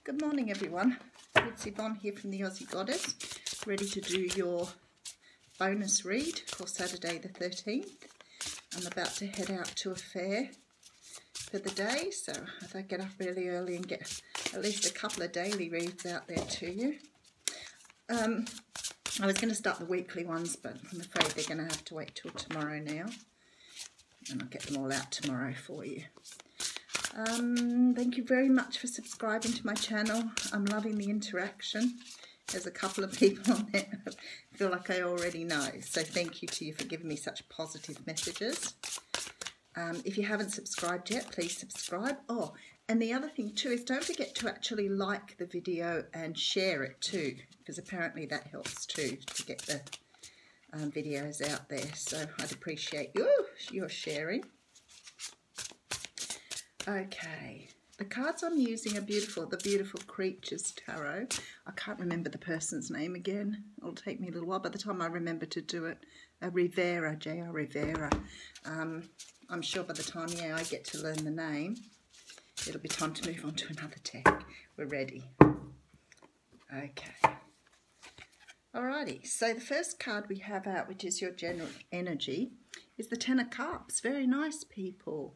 Good morning everyone, it's Yvonne here from the Aussie Goddess, ready to do your bonus read for Saturday the 13th. I'm about to head out to a fair for the day, so I thought I'd get up really early and get at least a couple of daily reads out there to you. I was going to start the weekly ones, but I'm afraid they're going to have to wait till tomorrow now, and I'll get them all out tomorrow for you. Thank you very much for subscribing to my channel. I'm loving the interaction. There's a couple of people on there I feel like I already know, so thank you to you for giving me such positive messages. If you haven't subscribed yet, please subscribe. Oh, and the other thing too is don't forget to actually like the video and share it too, because apparently that helps too to get the videos out there, so I'd appreciate your sharing. Okay, the cards I'm using are beautiful, the Beautiful Creatures Tarot. I can't remember the person's name again. It'll take me a little while by the time I remember to do it. Rivera, J.R. Rivera. I'm sure by the time, I get to learn the name, it'll be time to move on to another deck. We're ready. Okay. Alrighty, so the first card we have out, which is your general energy, is the Ten of Cups. Very nice, people.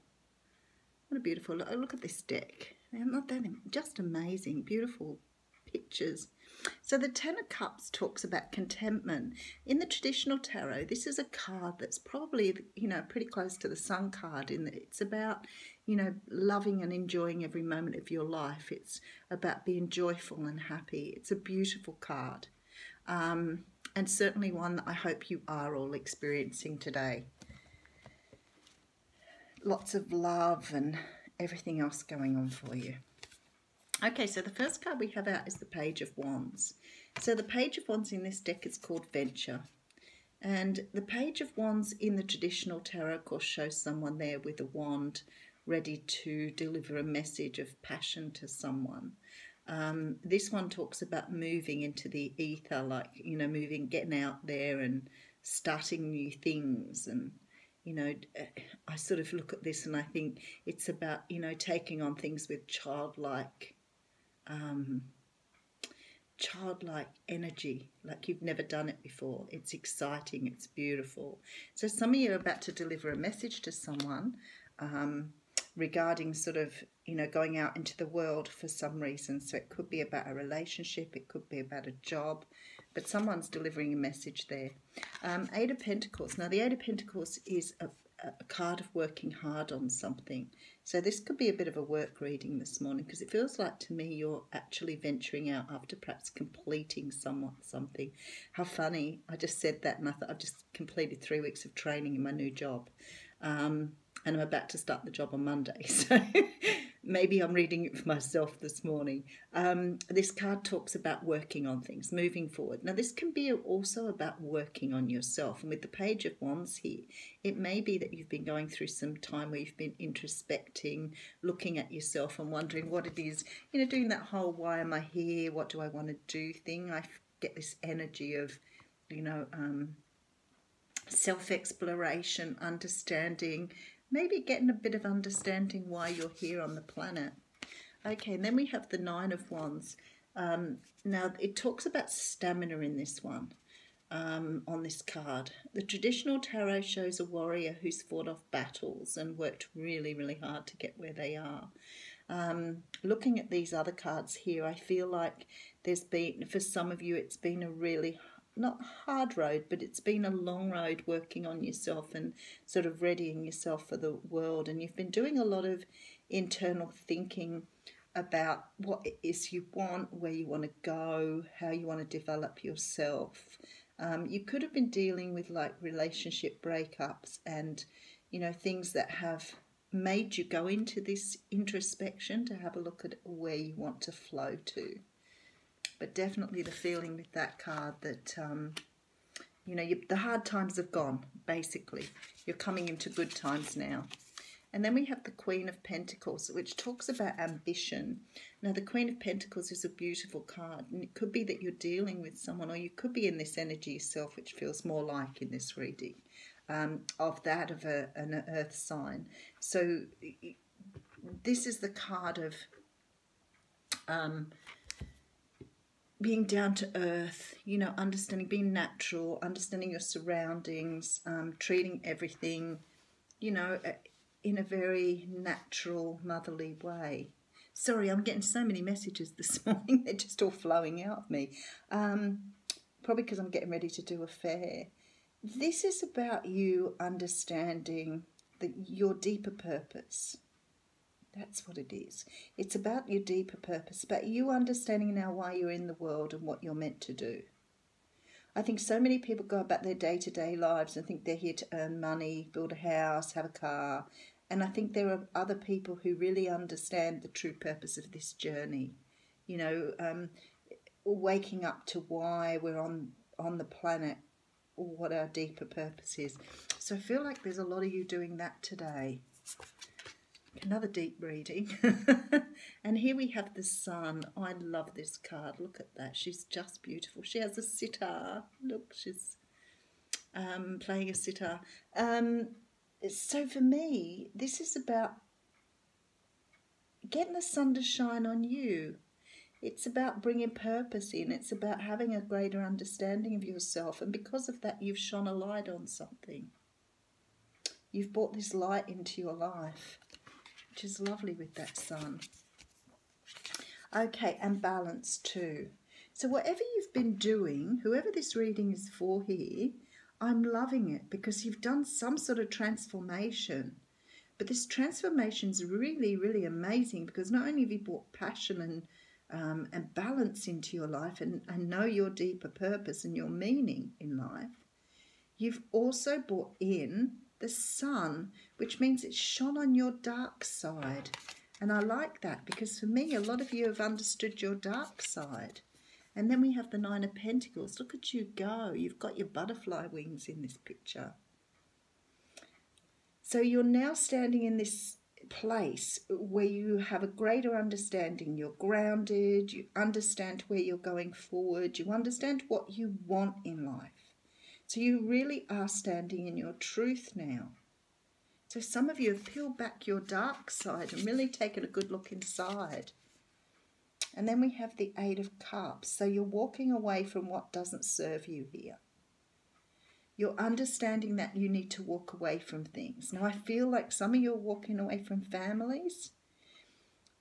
What a beautiful look. Oh, look at this deck. They're not that, just amazing, beautiful pictures. So the Ten of Cups talks about contentment. In the traditional tarot, this is a card that's probably, pretty close to the Sun card, in that it's about, loving and enjoying every moment of your life. It's about being joyful and happy. It's a beautiful card. And certainly one that I hope you are all experiencing today. Lots of love and everything else going on for you. Okay, so the first card we have out is the Page of Wands. So the Page of Wands in this deck is called Venture. And the Page of Wands in the traditional tarot, of course, shows someone there with a wand ready to deliver a message of passion to someone. This one talks about moving into the ether, like, moving, getting out there and starting new things. And I sort of look at this and I think it's about, taking on things with childlike energy, like you've never done it before. It's exciting, it's beautiful. So some of you are about to deliver a message to someone regarding sort of, going out into the world for some reason. So it could be about a relationship, it could be about a job, but someone's delivering a message there. Eight of Pentacles. Now the Eight of Pentacles is a card of working hard on something. So this could be a bit of a work reading this morning, because it feels like to me you're actually venturing out after perhaps completing something. How funny. I just said that and I thought I've just completed 3 weeks of training in my new job. And I'm about to start the job on Monday, so maybe I'm reading it for myself this morning. This card talks about working on things, moving forward. Now this can be also about working on yourself, and with the Page of Wands here, it may be that you've been going through some time where you've been introspecting, looking at yourself and wondering what it is, doing that whole why am I here, what do I want to do thing. I get this energy of, self-exploration, understanding, maybe getting a bit of understanding why you're here on the planet. Okay, and then we have the Nine of Wands. Now, it talks about stamina in this one, on this card. The traditional tarot shows a warrior who's fought off battles and worked really, really hard to get where they are. Looking at these other cards here, I feel like there's been, for some of you, it's been a really not hard road, but it's been a long road working on yourself and sort of readying yourself for the world. And you've been doing a lot of internal thinking about what it is you want, where you want to go, how you want to develop yourself. You could have been dealing with like relationship breakups and, things that have made you go into this introspection to have a look at where you want to flow to. But definitely the feeling with that card that, the hard times have gone, basically. You're coming into good times now. And then we have the Queen of Pentacles, which talks about ambition. Now, the Queen of Pentacles is a beautiful card, and it could be that you're dealing with someone, or you could be in this energy yourself, which feels more like in this reading, of that of an earth sign. So this is the card of being down to earth, you know, understanding, being natural, understanding your surroundings, treating everything, you know, in a very natural, motherly way. Sorry, I'm getting so many messages this morning. They're just all flowing out of me. Probably because I'm getting ready to do a fair. This is about you understanding your deeper purpose. That's what it is. It's about your deeper purpose, about you understanding now why you're in the world and what you're meant to do. I think so many people go about their day-to-day lives and think they're here to earn money, build a house, have a car. And I think there are other people who really understand the true purpose of this journey. You know, waking up to why we're on the planet, or what our deeper purpose is. So I feel like there's a lot of you doing that today. Another deep reading. And here we have the Sun. Oh, I love this card. Look at that. She's just beautiful. She has a sitar. Look, she's playing a sitar. So for me, this is about getting the sun to shine on you. It's about bringing purpose in. It's about having a greater understanding of yourself. And because of that, you've shone a light on something. You've brought this light into your life, which is lovely with that sun. Okay, and balance too. So whatever you've been doing, whoever this reading is for here, I'm loving it because you've done some sort of transformation. But this transformation is really, really amazing because not only have you brought passion and balance into your life and know your deeper purpose and your meaning in life, you've also brought in the sun, which means it's shone on your dark side. And I like that because for me, a lot of you have understood your dark side. And then we have the Nine of Pentacles. Look at you go. You've got your butterfly wings in this picture. So you're now standing in this place where you have a greater understanding. You're grounded. You understand where you're going forward. You understand what you want in life. So you really are standing in your truth now. So some of you have peeled back your dark side and really taken a good look inside. And then we have the Eight of Cups. So you're walking away from what doesn't serve you here. You're understanding that you need to walk away from things. Now I feel like some of you are walking away from families.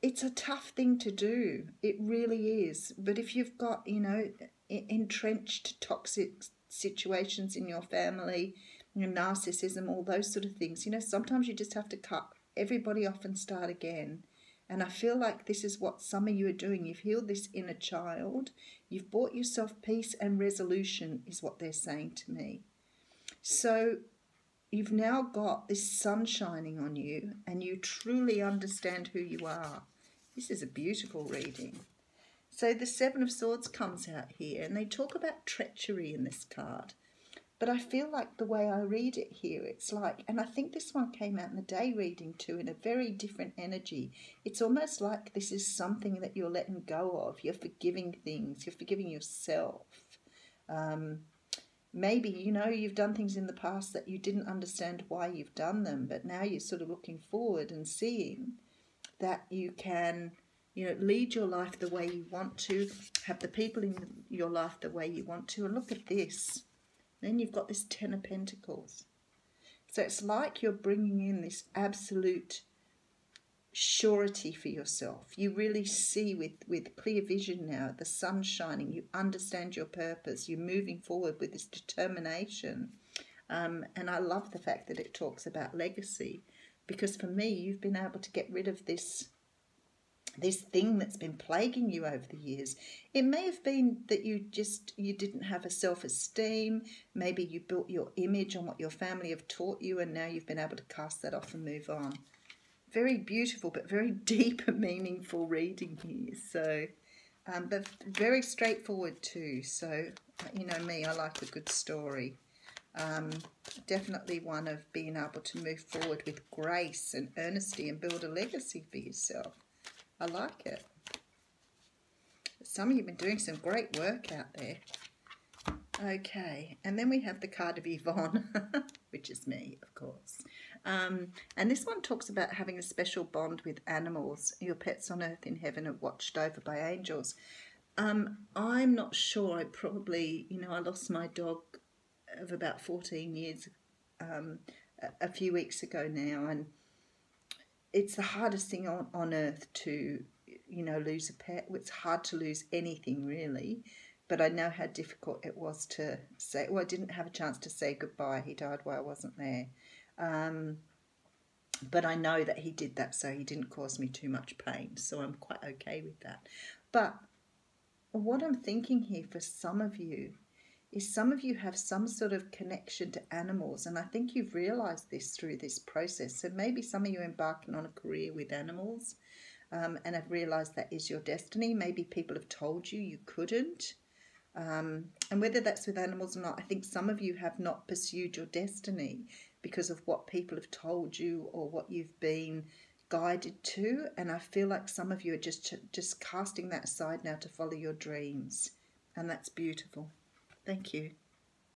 It's a tough thing to do. It really is. But if you've got, you know, entrenched toxic situations in your family, you know, narcissism, all those sort of things, you know, sometimes you just have to cut everybody off and start again. And I feel like this is what some of you are doing. You've healed this inner child. You've brought yourself peace and resolution is what they're saying to me. So you've now got this sun shining on you and you truly understand who you are. This is a beautiful reading. So the Seven of Swords comes out here and they talk about treachery in this card. But I feel like the way I read it here, it's like, and I think this one came out in the day reading too, in a very different energy. It's almost like this is something that you're letting go of. You're forgiving things. You're forgiving yourself. Maybe, you know, you've done things in the past that you didn't understand why you've done them, but now you're sort of looking forward and seeing that you can, you know, lead your life the way you want to, have the people in your life the way you want to. And look at this. Then you've got this Ten of Pentacles. So it's like you're bringing in this absolute surety for yourself. You really see with clear vision now, the sun shining. You understand your purpose. You're moving forward with this determination. And I love the fact that it talks about legacy. Because for me, you've been able to get rid of this thing that's been plaguing you over the years. It may have been that you didn't have a self-esteem. Maybe you built your image on what your family have taught you and now you've been able to cast that off and move on. Very beautiful but very deep and meaningful reading here. So, but very straightforward too. So, you know me, I like a good story. Definitely one of being able to move forward with grace and earnesty and build a legacy for yourself. I like it. Some of you have been doing some great work out there. Okay, and then we have the card of Yvonne, which is me, of course. And this one talks about having a special bond with animals. Your pets on earth in heaven are watched over by angels. I'm not sure. I probably, I lost my dog of about 14 years a few weeks ago now, and it's the hardest thing on earth to, lose a pet. It's hard to lose anything really, but I know how difficult it was to say. Well, I didn't have a chance to say goodbye. He died while I wasn't there. But I know that he did that so he didn't cause me too much pain, so I'm quite okay with that. But what I'm thinking here for some of you is some of you have some sort of connection to animals, and I think you've realised this through this process. So maybe some of you are embarking on a career with animals and have realised that is your destiny. Maybe people have told you you couldn't. And whether that's with animals or not, I think some of you have not pursued your destiny because of what people have told you or what you've been guided to. And I feel like some of you are just casting that aside now to follow your dreams. And that's beautiful. Thank you.